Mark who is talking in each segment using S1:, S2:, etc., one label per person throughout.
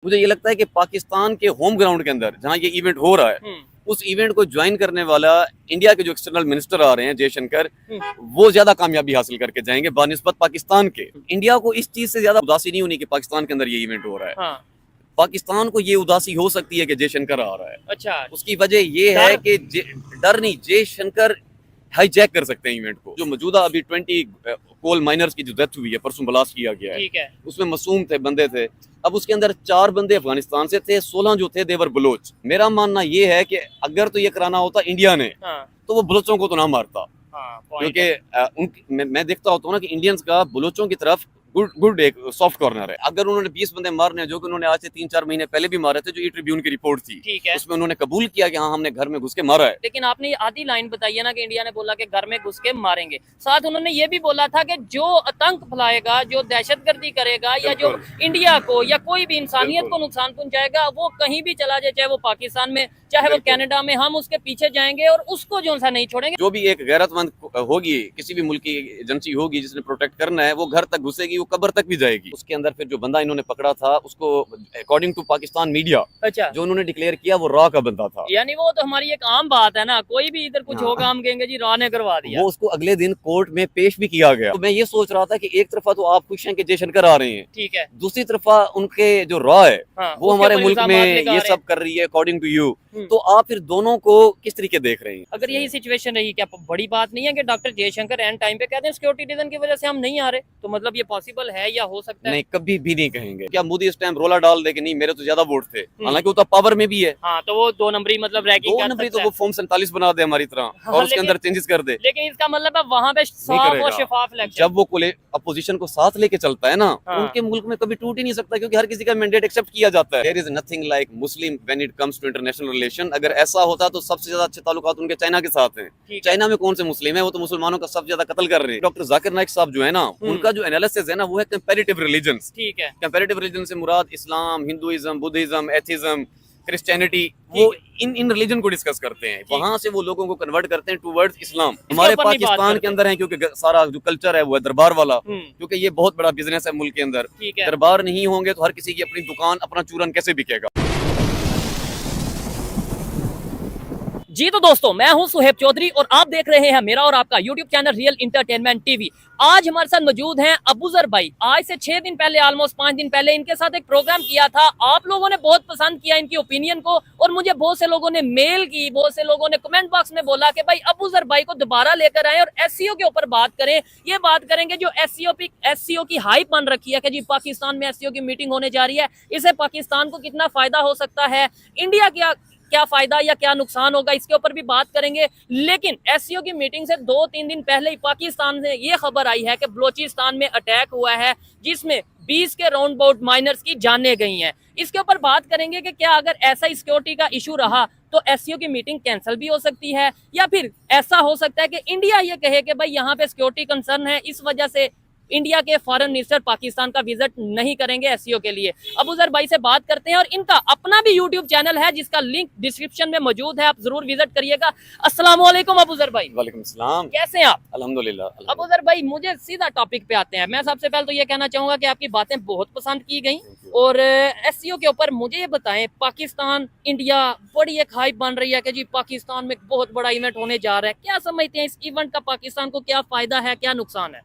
S1: मुझे ये लगता है कि पाकिस्तान के होम ग्राउंड के अंदर जहाँ ये इवेंट हो रहा है उस इवेंट को ज्वाइन करने वाला इंडिया के जो एक्सटर्नल मिनिस्टर आ रहे हैं जयशंकर, वो ज्यादा कामयाबी हासिल करके जाएंगे बानिस्बत पाकिस्तान के। इंडिया को इस चीज से ज्यादा उदासी नहीं होनी कि पाकिस्तान के अंदर ये इवेंट हो रहा है।
S2: हाँ।
S1: पाकिस्तान को ये उदासी हो सकती है कि जयशंकर आ रहा है।
S2: अच्छा,
S1: उसकी वजह ये है कि डर नहीं, जयशंकर हाईजैक कर सकते हैं इवेंट को। जो मौजूदा अभी 20 कोल माइनर्स की जो डेथ हुई है, परसों ब्लास्ट किया गया है,
S2: ठीक है।
S1: उसमें मासूम थे, बंदे थे। अब उसके अंदर 4 बंदे अफगानिस्तान से थे, 16 जो थे देवर बलोच। मेरा मानना ये है कि अगर तो ये कराना होता इंडिया ने, तो वो बलोचों को तो ना मारता। क्योंकि मैं देखता होता हूँ ना कि इंडियंस का बलोचों की तरफ गुड एक सॉफ्ट कॉर्नर है। अगर उन्होंने 20 बंदे मारने, जो कि उन्होंने आज से 3-4 महीने पहले भी मारे थे, जो ई ट्रिब्यून की रिपोर्ट थी,
S2: ठीक है,
S1: उसमें उन्होंने कबूल किया कि हाँ हमने घर में घुस के मारा है।
S2: लेकिन आपने आधी लाइन बताई है ना कि इंडिया ने बोला कि घर में घुस के मारेंगे। साथ उन्होंने ये भी बोला था कि जो आतंक फैलाएगा, जो दहशतगर्दी करेगा, या जो इंडिया को या कोई भी इंसानियत को नुकसान पहुंचाएगा, वो कहीं भी चला जाए, चाहे वो पाकिस्तान में, चाहे वो कनाडा में, हम उसके पीछे जाएंगे और उसको जो सा नहीं छोड़ेंगे।
S1: जो भी एक गैरतमंद होगी, किसी भी मुल्क की एजेंसी होगी जिसने प्रोटेक्ट करना है, वो घर तक घुसेगी, वो कब्र तक भी जाएगी। उसके अंदर फिर जो बंदा इन्होंने पकड़ा था, उसको अकॉर्डिंग टू पाकिस्तान मीडिया,
S2: अच्छा,
S1: जो उन्होंने डिक्लेयर किया वो रॉ का बंदा था।
S2: यानी वो तो हमारी एक आम बात है ना, कोई भी इधर कुछ होगा हम कहेंगे जी रॉ ने करवा दिया।
S1: वो उसको अगले दिन कोर्ट में पेश भी किया गया। तो मैं ये सोच रहा था कि एक तरफा तो आप खुश हैं कि जयशंकर आ रहे हैं, ठीक है, दूसरी तरफा उनके जो रॉ है, वो हमारे मुल्क में ये सब कर रही है अकॉर्डिंग टू यू। तो आप फिर दोनों को किस तरीके देख रहे हैं?
S2: अगर यही सिचुएशन रही, क्या बड़ी बात नहीं है कि डॉक्टर जयशंकर एंड टाइम पे कहते हैं सिक्योरिटी रीजन की वजह से हम नहीं आ रहे, तो मतलब ये पॉसिबल है या हो सकता है?
S1: नहीं, कभी भी नहीं कहेंगे। क्या मोदी इस टाइम रोला डाल दे कि नहीं मेरे तो ज्यादा वोट थे, हालांकि वो तो पावर में भी है।
S2: हाँ, तो वो 2 नंबरी मतलब रैगिंग कर सकता है।
S1: तो वो फॉर्म 47 बना दे हमारी तरह, और उसके अंदर चेंजेस कर दे।
S2: लेकिन इसका मतलब है वहाँ पे साफ और शफाफ इलेक्शन।
S1: जब वो अपोजिशन को साथ लेके चलता है ना, उनके मुल्क में कभी टूट ही नहीं सकता, क्योंकि हर किसी का मैंडेट एक्सेप्ट किया जाता है। There is nothing like Muslim when it comes to international relation. अगर ऐसा होता तो सबसे ज्यादा अच्छे ताल्लुकात उनके चाइना के साथ हैं। चाइना में कौन से मुस्लिम है? वो तो मुसलमानों का सबसे ज्यादा कत्ल कर रहे हैं। डॉक्टर जाकिर नाइक साहब जो है ना, उनका जो एनालिसिस है ना, वो है कंपैरेटिव रिलीजन्स। ठीक है, कंपैरेटिव रिलीजन से मुराद इस्लाम, हिंदुइज्म, बुद्धिज्म, एथिज्म, क्रिश्चियनिटी, वो इन रिलीजन को डिस्कस करते हैं। वहां से वो लोगों को कन्वर्ट करते हैं टुवर्ड्स इस्लाम। हमारे पाकिस्तान के अंदर है, क्योंकि सारा जो कल्चर है वो है दरबार वाला, क्योंकि ये बहुत बड़ा बिजनेस है मुल्क के अंदर। दरबार नहीं होंगे तो हर किसी की अपनी दुकान, अपना चूरन कैसे बिकेगा?
S2: जी तो दोस्तों, मैं हूं सुहेब चौधरी और आप देख रहे हैं मेरा और आपका YouTube channel real entertainment TV. आज हमारे साथ मौजूद हैं अबूजर भाई। आज से 6 दिन पहले, ऑलमोस्ट 5 दिन पहले इनके साथ एक प्रोग्राम किया था। आप लोगों ने बहुत पसंद किया इनकी ओपिनियन को, और मुझे बहुत से लोगों ने मेल की, बहुत से लोगों ने कमेंट बॉक्स में बोला कि भाई अबूजर भाई को दोबारा लेकर आए और एससीओ के ऊपर बात करें। ये बात करेंगे जो एससीओ की हाइप बन रखी है कि जी पाकिस्तान में एससीओ की मीटिंग होने जा रही है, इससे पाकिस्तान को कितना फायदा हो सकता है, इंडिया क्या फायदा या क्या नुकसान होगा, इसके ऊपर भी बात करेंगे। लेकिन एससीओ की मीटिंग से 2-3 दिन पहले ही पाकिस्तान से ये खबर आई है कि बलोचिस्तान में अटैक हुआ है, जिसमें 20 के राउंड अबाउट माइनर्स की जानें गई हैं। इसके ऊपर बात करेंगे कि क्या अगर ऐसा सिक्योरिटी का इशू रहा तो एससीओ की मीटिंग कैंसिल भी हो सकती है, या फिर ऐसा हो सकता है कि इंडिया ये कहे कि भाई यहाँ पे सिक्योरिटी कंसर्न है, इस वजह से इंडिया के फॉरेन मिनिस्टर पाकिस्तान का विजिट नहीं करेंगे एससीओ के लिए। अबूजर भाई से बात करते हैं, और इनका अपना भी यूट्यूब चैनल है जिसका लिंक डिस्क्रिप्शन में मौजूद है, आप जरूर विजिट करिएगा। अस्सलाम वालेकुम अबूजर भाई।
S1: वालेकुम सलाम।
S2: कैसे हैं आप?
S1: अल्हम्दुलिल्लाह।
S2: अबूजर भाई, मुझे सीधा टॉपिक पे आते हैं। मैं सबसे पहले तो ये कहना चाहूंगा कि आपकी बातें बहुत पसंद की गई, और एससीओ के ऊपर मुझे ये बताएं, पाकिस्तान इंडिया बड़ी एक हाइप बन रही है कि जी पाकिस्तान में बहुत बड़ा इवेंट होने जा रहा है। क्या समझते हैं इस इवेंट का पाकिस्तान को क्या फायदा है, क्या नुकसान है?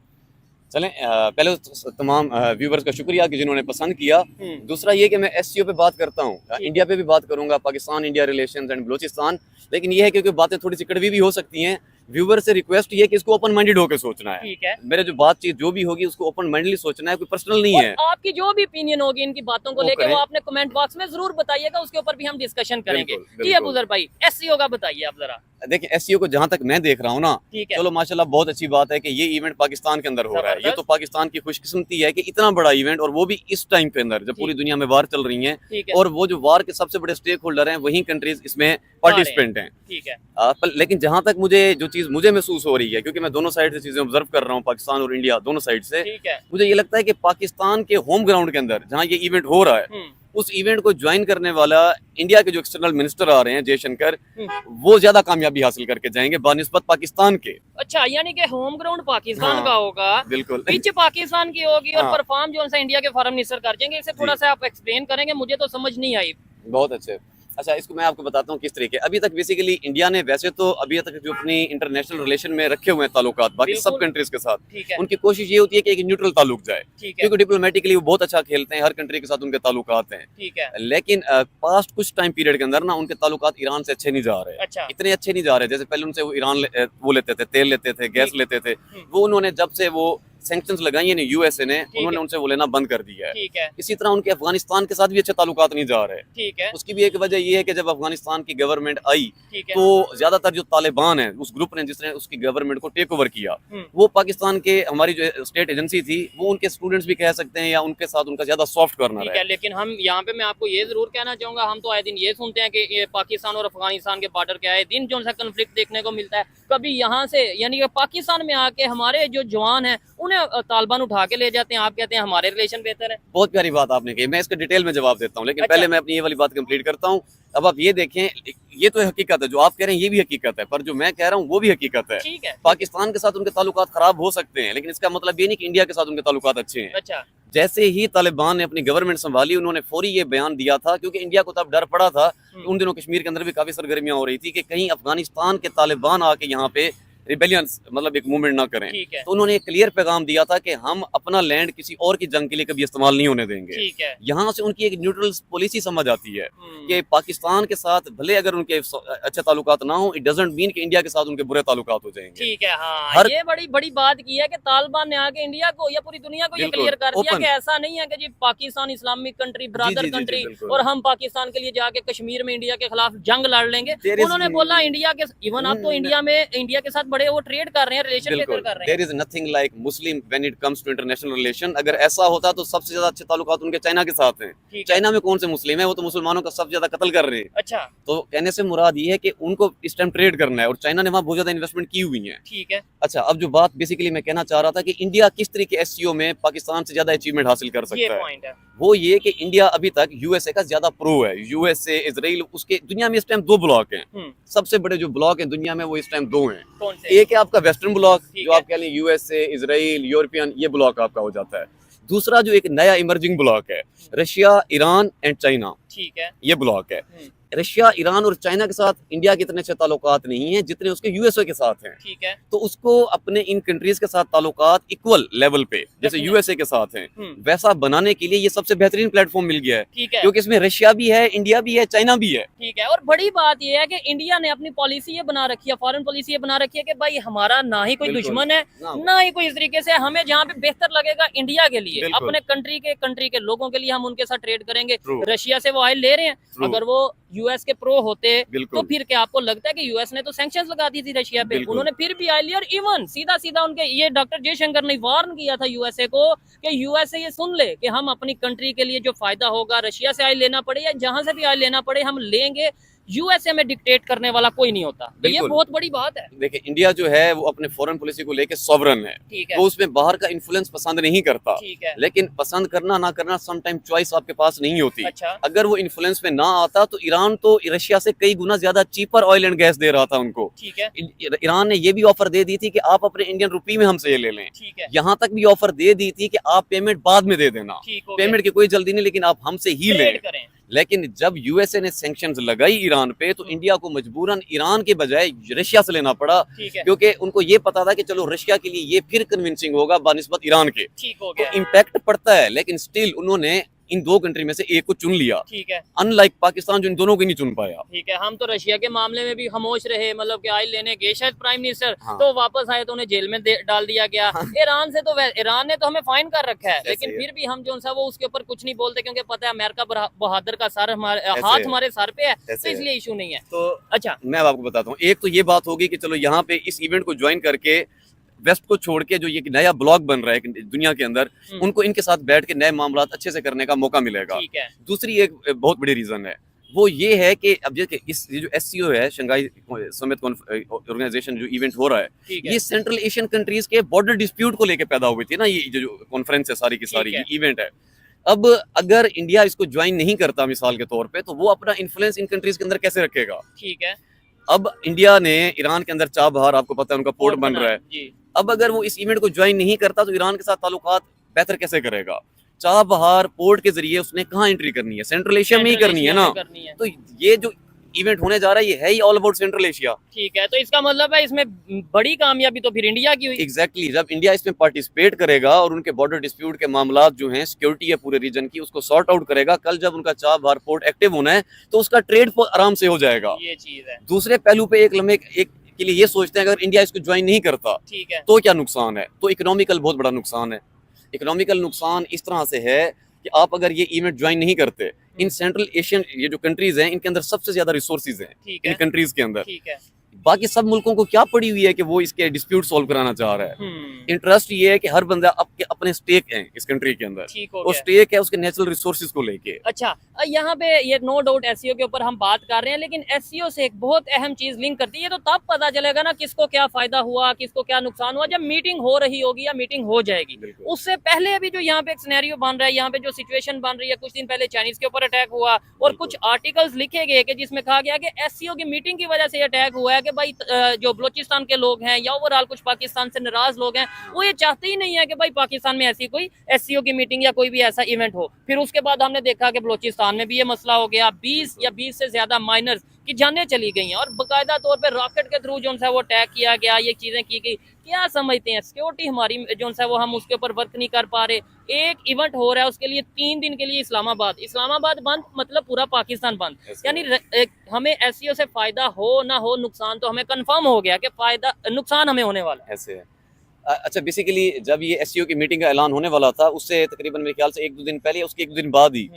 S1: चलें, पहले तो तमाम व्यूवर्स का शुक्रिया कि जिन्होंने पसंद किया। दूसरा ये कि मैं एससीओ पे बात करता हूँ, इंडिया पे भी बात करूंगा, Pakistan India relations and Balochistan. लेकिन ये है क्योंकि बातें थोड़ी सी कड़वी भी हो सकती हैं, व्यूवर से रिक्वेस्ट ये कि इसको ओपन माइंडेड होकर सोचना है। ठीक है, मेरे जो बातचीत जो भी होगी उसको ओपन माइंडली सोचना है, कोई पर्सनल नहीं है।
S2: आपकी जो भी ओपिनियन होगी इनकी बातों को लेकर, वो आपने कमेंट बॉक्स में जरूर बताइएगा, उसके ऊपर भी हम डिस्कशन करेंगे। जी अबूजर भाई, एससीओ का बताइए आप जरा।
S1: देखिए, एससीओ को जहां तक मैं देख रहा हूँ ना, चलो माशाल्लाह बहुत अच्छी बात है कि ये इवेंट पाकिस्तान के अंदर हो रहा है। ये तो पाकिस्तान की खुशकिस्मती है कि इतना बड़ा इवेंट, और वो भी इस टाइम के अंदर जब पूरी दुनिया में वार चल रही है, और वो जो वार के सबसे बड़े स्टेक होल्डर हैं वही कंट्रीज इसमें पार्टिसिपेंट हैं। ठीक है, लेकिन जहां तक जो चीज मुझे महसूस हो रही है, क्योंकि मैं दोनों साइड से चीजें ऑब्जर्व कर रहा हूँ, पाकिस्तान और इंडिया दोनों साइड से, मुझे ये लगता है कि पाकिस्तान के होम ग्राउंड के अंदर जहाँ ये इवेंट हो रहा है उस इवेंट को ज्वाइन करने वाला इंडिया के जो एक्सटर्नल मिनिस्टर आ रहे हैं जयशंकर, वो ज्यादा कामयाबी हासिल करके जाएंगे बानिस्बत पाकिस्तान के।
S2: अच्छा, यानी कि होम ग्राउंड पाकिस्तान
S1: हाँ,
S2: का होगा,
S1: बिल्कुल।
S2: पिच पाकिस्तान की होगी और
S1: हाँ।
S2: परफॉर्म जो है इंडिया के फॉरेन मिनिस्टर कर जाएंगे। इसे थोड़ा सा आप एक्सप्लेन करेंगे, मुझे तो समझ नहीं आई।
S1: बहुत अच्छे। अच्छा, इसको मैं आपको बताता हूँ किस तरीके। अभी तक बेसिकली इंडिया ने वैसे तो अभी तक जो अपनी इंटरनेशनल रिलेशन में रखे हुए हैं ताल्लुकात बाकी सब
S2: बिल्कुल।
S1: कंट्रीज के साथ,
S2: ठीक है,
S1: उनकी कोशिश ये होती है कि एक न्यूट्रल ताल्लुक जाए,
S2: ठीक है,
S1: क्योंकि डिप्लोमेटिकली वो बहुत अच्छा खेलते हैं, हर कंट्री के साथ उनके ताल्लुकात हैं।
S2: ठीक है।
S1: लेकिन पास्ट कुछ टाइम पीरियड के अंदर ना उनके ताल्लुकात ईरान से अच्छे नहीं जा रहे,
S2: अच्छा,
S1: इतने अच्छे नहीं जा रहे। जैसे पहले उनसे वो वो लेते थे, तेल लेते थे, गैस
S2: ठीक।
S1: लेते थे, वो उन्होंने जब से वो सैंक्शंस लगाई है यूएसए ने,
S2: ठीक
S1: उन्होंने
S2: है।
S1: उनसे वो लेना बंद कर दिया है।
S2: ठीक है,
S1: इसी तरह उनके अफगानिस्तान के साथ भी अच्छे ताल्लुकात नहीं जा रहे।
S2: ठीक है,
S1: उसकी भी एक वजह ये है कि जब अफगानिस्तान की गवर्नमेंट आई
S2: ठीक है।
S1: तो ज्यादातर जो तालिबान है उस ग्रुप ने जिसने उसकी गवर्नमेंट को टेक ओवर किया, वो पाकिस्तान के हमारी जो स्टेट एजेंसी थी वो उनके स्टूडेंट्स भी कह सकते हैं या उनके साथ उनका ज्यादा सॉफ्ट कॉर्नर
S2: ठीक
S1: है।
S2: है, लेकिन हम यहाँ पे मैं आपको ये जरूर कहना चाहूंगा, हम तो आए दिन ये सुनते हैं कि ये पाकिस्तान और अफगानिस्तान के बॉर्डर के आए दिन जो सा कन्फ्लिक्ट देखने को मिलता है। कभी यहाँ से यानी कि पाकिस्तान में आके हमारे जो जवान हैं उन्हें तालिबान उठा के ले जाते हैं, आप कहते हैं हमारे रिलेशन बेहतर है।
S1: बहुत प्यारी बात आपने कही, मैं इसका डिटेल में जवाब देता हूँ, लेकिन
S2: अच्छा।
S1: पहले मैं अपनी ये वाली बात कंप्लीट करता हूँ। अब आप ये देखें, ये तो हकीकत है, जो आप कह रहे हैं ये भी हकीकत है, पर जो मैं कह रहा हूँ वो भी हकीकत है।
S2: ठीक है,
S1: पाकिस्तान के साथ उनके ताल्लुकात खराब हो सकते हैं, लेकिन इसका मतलब ये नहीं कि इंडिया के साथ उनके ताल्लुकात अच्छे हैं।
S2: अच्छा,
S1: जैसे ही तालिबान ने अपनी गवर्नमेंट संभाली, उन्होंने फौरी ये बयान दिया था, क्योंकि इंडिया को तब डर पड़ा था कि उन दिनों कश्मीर के अंदर भी काफी सरगर्मियां हो रही थी कि कहीं अफगानिस्तान के तालिबान आके यहाँ पे रिबेलियन मतलब एक मूवमेंट ना करें।
S2: ठीक है,
S1: तो उन्होंने एक क्लियर पैगाम दिया था कि हम अपना लैंड किसी और की जंग के लिए कभी इस्तेमाल नहीं होने देंगे।
S2: ठीक है।
S1: यहाँ से उनकी एक न्यूट्रल पॉलिसी समझ आती है कि पाकिस्तान के साथ भले अगर उनके अच्छे ताल्लुकात ना हो, इट डजंट मीन कि इंडिया के साथ उनके बुरे ताल्लुकात हो जाएंगे।
S2: ठीक है, हाँ,
S1: हर-
S2: ये बड़ी बड़ी बात की है कि तालिबान ने आके इंडिया को या पूरी दुनिया को ये
S1: बिल्कुल,
S2: क्लियर कर दिया
S1: open।
S2: कि ऐसा नहीं है कि जी पाकिस्तान इस्लामिक कंट्री, ब्रदर
S1: जी, जी,
S2: कंट्री,
S1: बिल्कुल।
S2: और हम पाकिस्तान के लिए जाके कश्मीर में इंडिया के खिलाफ जंग लड़ लेंगे।
S1: There is-
S2: उन्होंने बोला इंडिया के इवन आप तो इंडिया के साथ बड़े वो ट्रेड कर रहे हैं, रिलेशन बेहतर
S1: बिल्कुल,
S2: कर रहे
S1: there is nothing like Muslim when it comes to international relation. अगर ऐसा होता तो सबसे ज्यादा अच्छे ताल्लुकात उनके चाइना के साथ हैं।
S2: हैं।
S1: चाइना में कौन से मुस्लिम है, वो तो मुसलमानों का सबसे ज्यादा कत्ल कर रहे हैं।
S2: अच्छा,
S1: तो कहने से मुराद ये है कि उनको इस टाइम ट्रेड करना है, और चाइना ने वहाँ बहुत ज्यादा इन्वेस्टमेंट की हुई है।
S2: ठीक है,
S1: अच्छा, अब जो बात बेसिकली मैं कहना चाह रहा था कि इंडिया किस तरीके एससीओ में पाकिस्तान से ज्यादा अचीवमेंट हासिल कर
S2: ये
S1: सकता है,
S2: पॉइंट है।
S1: वो ये कि इंडिया अभी तक यूएसए का ज्यादा प्रो है। यूएसए, इजराइल, उसके दुनिया में इस टाइम 2 ब्लॉक हैं। सबसे बड़े जो ब्लॉक हैं दुनिया में वो इस टाइम 2 हैं।
S2: कौन से?
S1: एक है आपका वेस्टर्न ब्लॉक,
S2: ठीक
S1: जो
S2: है।
S1: आप कह लें यूएसए, इजराइल, यूरोपियन, ये ब्लॉक आपका हो जाता है। दूसरा जो एक नया इमर्जिंग ब्लॉक है, रशिया, ईरान एंड चाइना,
S2: ठीक है,
S1: ये ब्लॉक है। रशिया, ईरान और चाइना के साथ इंडिया के इतने अच्छे ताल्लुकात नहीं हैं जितने उसके यूएसए के साथ हैं।
S2: ठीक है,
S1: तो उसको अपने इन कंट्रीज के साथ ताल्लुकात इक्वल लेवल पे जैसे
S2: Definitely।
S1: यूएसए के साथ हैं, वैसा बनाने के लिए ये सबसे बेहतरीन प्लेटफॉर्म मिल गया है,
S2: ठीक है,
S1: क्योंकि इसमें रशिया भी है, इंडिया भी है, चाइना भी है।
S2: ठीक है। और बड़ी बात यह है कि इंडिया ने अपनी पॉलिसी ये बना रखी है, फॉरेन पॉलिसी ये बना रखी है कि भाई हमारा ना ही कोई
S1: बिल्कुल।
S2: दुश्मन है,
S1: ना।
S2: ना ही कोई इस तरीके से, हमें जहाँ पे बेहतर लगेगा इंडिया के लिए,
S1: बिल्कुल।
S2: अपने कंट्री के लोगों के लिए हम उनके साथ ट्रेड करेंगे।
S1: True।
S2: रशिया से वो ऑयल ले रहे हैं,
S1: True।
S2: अगर वो यूएस के प्रो होते तो
S1: बिल्कुल।
S2: फिर क्या आपको लगता है कि यूएस ने तो सैंक्शंस लगा दी थी रशिया पे,
S1: बिल्कुल।
S2: उन्होंने फिर भी ऑयल लिया। और इवन सीधा सीधा उनके ये डॉक्टर जयशंकर ने वार्न किया था यूएसए को कि यूएसए ये सुन ले कि हम अपनी कंट्री के लिए जो फायदा होगा, रशिया से ऑयल लेना पड़े या जहां से भी ऑयल लेना पड़े हम लेंगे, यूएसए में डिक्टेट करने वाला कोई नहीं होता। तो ये
S1: बिल्कुल।
S2: बहुत बड़ी बात है।
S1: देखिए, इंडिया जो है वो अपने फॉरेन पॉलिसी को लेके सॉवरन है,
S2: ठीक है,
S1: वो उसमें बाहर का इन्फ्लुएंस पसंद नहीं करता।
S2: ठीक है,
S1: लेकिन पसंद करना ना करना सम टाइम चॉइस आपके पास नहीं होती।
S2: अच्छा,
S1: अगर वो इन्फ्लुएंस में ना आता तो ईरान तो रशिया से कई गुना ज्यादा चीपर ऑयल एंड गैस दे रहा था उनको।
S2: ठीक है,
S1: ईरान ने ये भी ऑफर दे दी थी कि आप अपने इंडियन रुपी में हमसे ये ले लें।
S2: ठीक है,
S1: यहाँ तक भी ऑफर दे दी थी कि आप पेमेंट बाद में दे देना,
S2: ठीक हो गया,
S1: पेमेंट की कोई जल्दी नहीं, लेकिन आप हमसे ही लें।
S2: ट्रेड करें।
S1: लेकिन जब यूएसए ने सैंक्शंस लगाई ईरान पे, तो इंडिया को मजबूरन ईरान के बजाय रशिया से लेना पड़ा,
S2: ठीक है,
S1: क्योंकि उनको ये पता था कि चलो रशिया के लिए ये फिर कन्विंसिंग होगा बानिस्बत ईरान के।
S2: ठीक हो
S1: तो
S2: गया,
S1: इम्पैक्ट पड़ता है, लेकिन स्टिल उन्होंने इन 2 कंट्री में से एक को चुन लिया,
S2: ठीक है,
S1: अनलाइक पाकिस्तान जो इन दोनों को नहीं चुन पाया।
S2: ठीक है। हम तो रशिया के मामले में भी खामोश रहे, मतलब कि ऑयल लेने गए शायद प्राइम मिनिस्टर,
S1: हाँ।
S2: तो वापस आए तो उन्हें जेल में डाल दिया गया। ईरान से तो ईरान ने तो हमें फाइन कर रखा है, लेकिन
S1: है।
S2: फिर भी हम जो सा वो उसके ऊपर कुछ नहीं बोलते, क्योंकि पता है अमेरिका बहादुर का सर हमारे
S1: ऐसे
S2: हाथ
S1: है।
S2: हमारे सर पे है, तो
S1: ऐसे है।
S2: इसलिए इशू नहीं है।
S1: तो
S2: अच्छा,
S1: मैं अब आपको बताता हूँ, एक तो ये बात होगी कि चलो यहाँ पे इस इवेंट को ज्वाइन करके वेस्ट को छोड़ के जो ये नया ब्लॉक बन रहा है दुनिया के अंदर, उनको इनके साथ बैठ के नए मामलात अच्छे से करने का मौका मिलेगा।
S2: ठीक है,
S1: दूसरी एक बहुत बड़ी रीजन है, वो ये है कि अब ये जो एससीओ है, शंघाई समिट ऑर्गेनाइजेशन, जो इवेंट हो रहा है,
S2: ठीक है,
S1: ये सेंट्रल एशियन कंट्रीज के बॉर्डर डिस्प्यूट को लेके पैदा हुई थी ना, ये जो कॉन्फ्रेंस है सारी की सारी,
S2: ठीक है।
S1: ये इवेंट है। अब अगर इंडिया इसको ज्वाइन नहीं करता मिसाल के तौर पे, तो वो अपना इन्फ्लुएंस इन कंट्रीज के अंदर कैसे रखेगा?
S2: ठीक है।
S1: अब इंडिया ने ईरान के अंदर चाबहार, आपको पता है उनका पोर्ट बन रहा है
S2: जी।
S1: अब अगर वो इस इवेंट को ज्वाइन नहीं करता तो ईरान के साथ ताल्लुकात बेहतर कैसे करेगा? चाबहार पोर्ट के जरिए उसने कहाँ एंट्री करनी है? सेंट्रल एशिया में ही करनी है ना।
S2: करनी है।
S1: तो ये जो इवेंट होने जा रहा है ये है ही ऑल अबाउट सेंट्रल एशिया।
S2: ठीक है, तो इसका मतलब है इसमें बड़ी कामयाबी तो फिर इंडिया की हुई।
S1: एग्जैक्टली जब इंडिया इसमें पार्टिसिपेट करेगा और उनके बॉर्डर डिस्प्यूट के मामला जो हैं, सिक्योरिटी है पूरे रीजन की, उसको सॉर्ट आउट करेगा, कल जब उनका चाबहार पोर्ट एक्टिव होना है तो उसका ट्रेड आराम से हो जाएगा।
S2: ये चीज है।
S1: दूसरे पहलू पे एक लम्हे एक के लिए ये सोचते हैं अगर इंडिया इसको ज्वाइन नहीं करता
S2: ठीक है,
S1: तो क्या नुकसान है? तो इकोनॉमिकल बहुत बड़ा नुकसान है। इकोनॉमिकल नुकसान इस तरह से है कि आप अगर ये इवेंट ज्वाइन नहीं करते, इन सेंट्रल एशियन ये जो कंट्रीज हैं इनके अंदर सबसे ज्यादा रिसोर्सेज हैं
S2: ठीक
S1: इन
S2: है,
S1: कंट्रीज के अंदर।
S2: ठीक है।
S1: बाकी सब मुल्कों को क्या पड़ी हुई है कि वो इसके डिस्प्यूट सॉल्व कराना चाह रहा है।
S2: हम्म,
S1: इंटरेस्ट ये है कि हर बंदा अपने स्टेक है इस कंट्री के अंदर,
S2: ठीक हो
S1: और
S2: गया।
S1: स्टेक है उसके नेचुरल रिसोर्सेज को लेके।
S2: अच्छा, यहाँ पे ये नो डाउट एसईओ के ऊपर हम बात कर रहे हैं, लेकिन एसईओ से एक बहुत अहम चीज लिंक करती है। ये तो तब पता चलेगा ना किसको क्या फायदा हुआ, किसको क्या नुकसान हुआ, जब मीटिंग हो रही होगी या मीटिंग हो जाएगी।
S1: बिल्कुल।
S2: उससे पहले अभी जो यहाँ पे एक सिनेरियो बन रहा है, यहाँ पे जो सिचुएशन बन रही है, कुछ दिन पहले चाइनीज के ऊपर अटैक हुआ और
S1: बिल्कुल।
S2: कुछ आर्टिकल्स लिखे गए कि जिसमें कहा गया कि एससीओ की मीटिंग की वजह से ये अटैक हुआ है कि भाई जो बलोचिस्तान के लोग हैं या ओवरऑल कुछ पाकिस्तान से नाराज लोग हैं, वो ये चाहते ही नहीं है कि भाई पाकिस्तान में ऐसी कोई एससीओ की मीटिंग या कोई भी ऐसा इवेंट हो। फिर उसके बाद हमने देखा कि बलोचिस्तान में भी ये मसला हो गया, 20 या 20 से ज्यादा माइनर्स की जानें चली गई हैं और बाकायदा तौर पे रॉकेट के थ्रू जो है वो अटैक किया गया, ये चीजें की गई। क्या समझते हैं, सिक्योरिटी हमारी जो है वो हम उसके ऊपर वर्क नहीं कर पा रहे। एक इवेंट हो रहा है उसके लिए 3 दिन के लिए इस्लामाबाद बंद, मतलब पूरा पाकिस्तान बंद। यानी हमें एससीओ से फायदा हो ना हो, नुकसान तो हमें कंफर्म हो गया कि फायदा नुकसान हमें होने वाला है।
S1: ऐसे है। अच्छा, बेसिकली जब ये एससीओ की मीटिंग का ऐलान होने वाला था उससे तकरीबन मेरे ख्याल से 1-2 दिन पहले, उसके 1-2 दिन बाद ही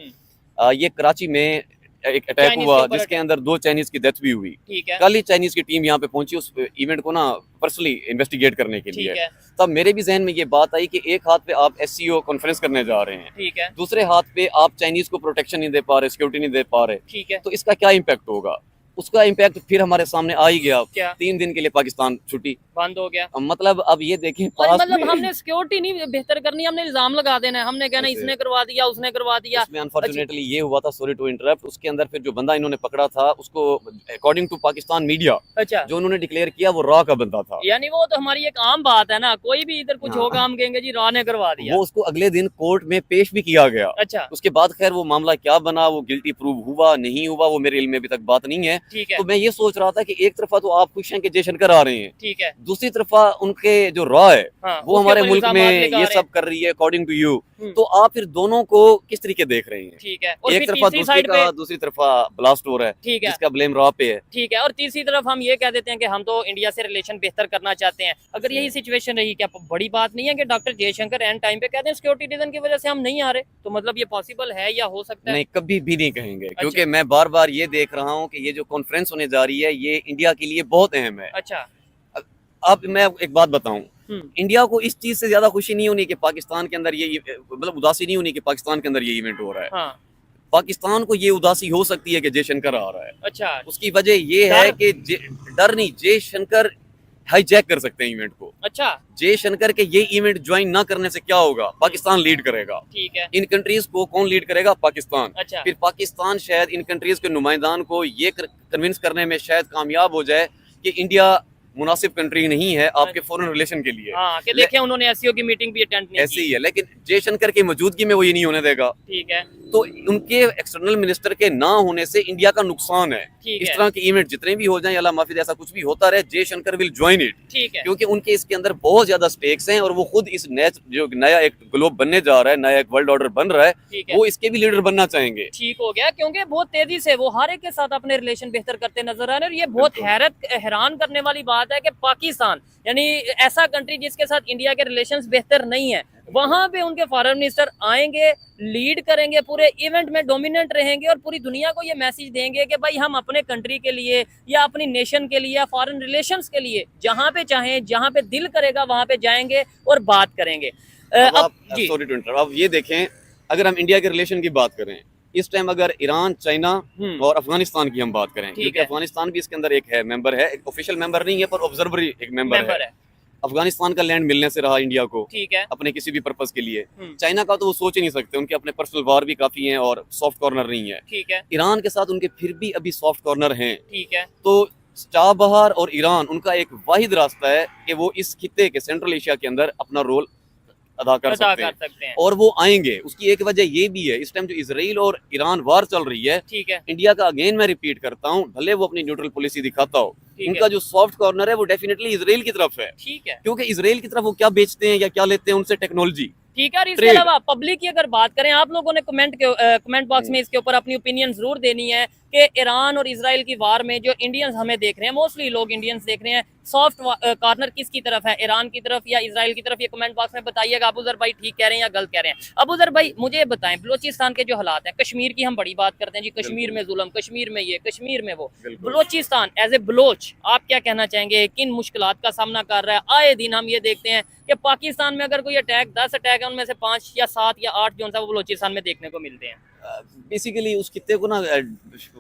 S1: ये कराची में एक अटैक
S2: चाइनीज
S1: हुआ
S2: के ऊपर
S1: जिसके अंदर 2 चाइनीज की डेथ भी हुई।
S2: ठीक है,
S1: कल ही चाइनीज की टीम यहाँ पे पहुंची उस इवेंट को ना पर्सनली इन्वेस्टिगेट करने के
S2: ठीक
S1: लिए।
S2: है,
S1: तब मेरे भी जहन में ये बात आई कि एक हाथ पे आप एससीओ कॉन्फ्रेंस करने जा रहे हैं,
S2: ठीक है,
S1: दूसरे हाथ पे आप चाइनीज को प्रोटेक्शन नहीं दे पा रहे, सिक्योरिटी नहीं दे पा रहे,
S2: ठीक है।
S1: तो इसका क्या इम्पैक्ट होगा? उसका इम्पैक्ट फिर हमारे सामने आ ही गया।
S2: क्या
S1: 3 दिन के लिए पाकिस्तान छुट्टी
S2: बंद हो गया?
S1: मतलब अब ये देखें
S2: और
S1: पास
S2: मतलब
S1: में
S2: हमने सिक्योरिटी नहीं बेहतर करनी, हमने इल्जाम लगा देना है, हमने कहना
S1: ऐसे।
S2: इसने करवा दिया, उसने करवा दिया।
S1: उसमें अनफॉर्चुनेटली ये हुआ था, सॉरी टू इंटरप्ट, उसके अंदर फिर जो बंदा इन्होंने पकड़ा था उसको अकॉर्डिंग टू पाकिस्तान मीडिया
S2: अच्छा,
S1: जो उन्होंने डिक्लेयर किया वो रॉ का बंदा था।
S2: यानी वो तो हमारी एक आम बात है ना, कोई भी इधर कुछ
S1: हाँ।
S2: होगा हम कहेंगे जी राह ने करवा दिया।
S1: वो उसको अगले दिन कोर्ट में पेश भी किया गया।
S2: अच्छा,
S1: उसके बाद खैर वो मामला क्या बना, वो गिल्टी प्रूव हुआ नहीं हुआ, वो मेरे इल्म में अभी तक बात नहीं है।
S2: ठीक है,
S1: तो मैं ये सोच रहा था कि एक तरफा तो आप खुश हैं कि जयशंकर आ रहे हैं,
S2: ठीक है।
S1: दूसरी तरफा उनके जो रॉ है
S2: हाँ,
S1: वो
S2: उसके
S1: हमारे
S2: ऊपर
S1: मुल्क
S2: इल्जामात
S1: में
S2: लगा
S1: ये
S2: रहे
S1: सब कर रही है अकॉर्डिंग टू यू।
S2: हम्म।
S1: तो आप फिर दोनों को किस तरीके देख रहे हैं?
S2: ठीक है, और
S1: एक
S2: फिर
S1: तरफा
S2: तीसरी
S1: दूसरी
S2: साइड पे
S1: का, दूसरी तरफा ब्लास्ट हो रहा है
S2: ठीक है,
S1: जिसका ब्लेम रॉ पे है।
S2: ठीक है, और तीसरी तरफ हम ये कह देते हैं कि हम तो इंडिया से रिलेशन बेहतर करना चाहते हैं। अगर यही सिचुएशन रही, क्या बड़ी बात नहीं है कि डॉक्टर जयशंकर एंड टाइम पे कहते हैं सिक्योरिटी रीजन की वजह से हम नहीं आ रहे? तो मतलब ये पॉसिबल है या हो सकता है?
S1: नहीं, कभी भी नहीं कहेंगे, क्योंकि मैं बार बार ये देख रहा हूँ कि ये जो कॉन्फ्रेंस होने जा रही है ये इंडिया के लिए बहुत अहम है।
S2: अच्छा,
S1: अब मैं एक बात बताऊं,
S2: हम्म,
S1: इंडिया को इस चीज से ज्यादा खुशी नहीं होनी कि पाकिस्तान के अंदर ये मतलब उदासी नहीं होनी कि पाकिस्तान के अंदर ये इवेंट हो रहा है।
S2: हाँ,
S1: पाकिस्तान को ये उदासी हो सकती है कि जयशंकर आ रहा है।
S2: अच्छा,
S1: उसकी वजह ये है कि डर नहीं, जयशंकर हाईजैक कर सकते हैं इवेंट को।
S2: अच्छा,
S1: जयशंकर के ये इवेंट ज्वाइन ना करने से क्या होगा? पाकिस्तान लीड करेगा।
S2: ठीक है,
S1: इन कंट्रीज को कौन लीड करेगा? पाकिस्तान।
S2: अच्छा,
S1: फिर पाकिस्तान शायद इन कंट्रीज के नुमाइंदान को ये कन्विंस करने में शायद कामयाब हो जाए कि इंडिया मुनासिब कंट्री नहीं है आपके फॉरेन रिलेशन के लिए।
S2: हाँ, कि देखें उन्होंने एससीओ की मीटिंग भी अटेंड नहीं
S1: ऐसे
S2: की।
S1: ही है, लेकिन जयशंकर की मौजूदगी में वो ये नहीं होने देगा।
S2: ठीक है,
S1: तो उनके एक्सटर्नल मिनिस्टर के ना होने से इंडिया का नुकसान है।
S2: ठीक
S1: इस
S2: है,
S1: तरह के इवेंट जितने भी हो जाएं, अल्लाह माफिज ऐसा कुछ भी होता रहे, जयशंकर विल ज्वाइन इट,
S2: ठीक है,
S1: क्योंकि उनके इसके अंदर बहुत ज्यादा स्टेक्स हैं और वो खुद इस जो नया एक ग्लोब बनने जा रहा है, नया एक वर्ल्ड ऑर्डर बन रहा है,
S2: ठीक है,
S1: वो इसके भी लीडर बनना चाहेंगे।
S2: ठीक हो गया, क्योंकि बहुत तेजी से वो हर एक के साथ अपने रिलेशन बेहतर करते नजर आ रहे हैं। और ये बहुत हैरान करने वाली बात है कि पाकिस्तान यानी ऐसा कंट्री जिसके साथ इंडिया के रिलेशंस बेहतर नहीं है, वहां पे उनके फॉरेन मिनिस्टर आएंगे, लीड करेंगे, पूरे इवेंट में डोमिनेंट रहेंगे और पूरी दुनिया को ये मैसेज देंगे कि भाई हम अपने कंट्री के लिए या अपनी नेशन के लिए या फॉरेन रिलेशंस के लिए जहां पे चाहें, जहां पे दिल करेगा वहां पे जाएंगे और बात करेंगे। अब जी,
S1: सॉरी टू इंटरप्ट, अब ये देखें, अगर हम इंडिया के रिलेशन की बात करें इस टाइम, अगर ईरान, चाइना और अफगानिस्तान की हम बात करें, क्योंकि
S2: है।
S1: अफगानिस्तान भी इसके अंदर एक है, मेंबर है, एक ऑफिशियल मेंबर नहीं है पर ऑब्जर्वर एक मेंबर है। अफगानिस्तान का लैंड मिलने से रहा इंडिया को
S2: ठीक है।
S1: अपने किसी भी पर्पस के लिए। चाइना का तो वो सोच ही नहीं सकते, उनके अपने पर्सनल वार भी काफी हैं और सॉफ्ट कॉर्नर नहीं है।
S2: ठीक है।
S1: ईरान के साथ उनके फिर भी अभी सॉफ्ट कॉर्नर हैं।
S2: ठीक है।
S1: तो चाबहार और ईरान उनका एक वाहिद रास्ता है कि वो इस खित्ते के सेंट्रल एशिया के अंदर अपना रोल अदा कर सकते हैं और वो आएंगे। उसकी एक वजह ये भी है, इस टाइम जो इसराइल और ईरान वार चल रही है,
S2: ठीक है,
S1: इंडिया का अगेन मैं रिपीट करता हूँ, भले वो अपनी न्यूट्रल पॉलिसी दिखाता हो, उनका जो सॉफ्ट कॉर्नर है वो डेफिनेटली इसराइल की तरफ है।
S2: ठीक है,
S1: क्योंकि इसराइल की तरफ वो क्या बेचते हैं या क्या लेते हैं उनसे, टेक्नोलॉजी।
S2: ठीक है। और इसके अलावा पब्लिक की अगर बात करें, आप लोगों ने कमेंट बॉक्स में इसके ऊपर अपनी ओपिनियन जरूर देनी है कि ईरान और इजराइल की वार में जो इंडियंस हमें देख रहे हैं, मोस्टली लोग इंडियंस देख रहे हैं, सॉफ्ट कॉर्नर किसकी तरफ है, ईरान की तरफ या इजराइल की तरफ? ये कमेंट बॉक्स में बताइएगा। अबूजर भाई ठीक कह रहे हैं या गलत कह रहे हैं? अबूजर भाई मुझे बताएं, बलूचिस्तान के जो हालात हैं, कश्मीर की हम बड़ी बात करते हैं जी, कश्मीर में जुल्म, कश्मीर में ये, कश्मीर में वो, बलूचिस्तान एज ए बलोच आप क्या कहना चाहेंगे? किन मुश्किलात का सामना कर रहा है? आए दिन हम ये देखते हैं कि पाकिस्तान में अगर कोई अटैक, 10 अटैक है, उनमें से 5 या 7 या 8 जो है वो बलूचिस्तान में देखने को मिलते हैं।
S1: बेसिकली उस खित्ते को ना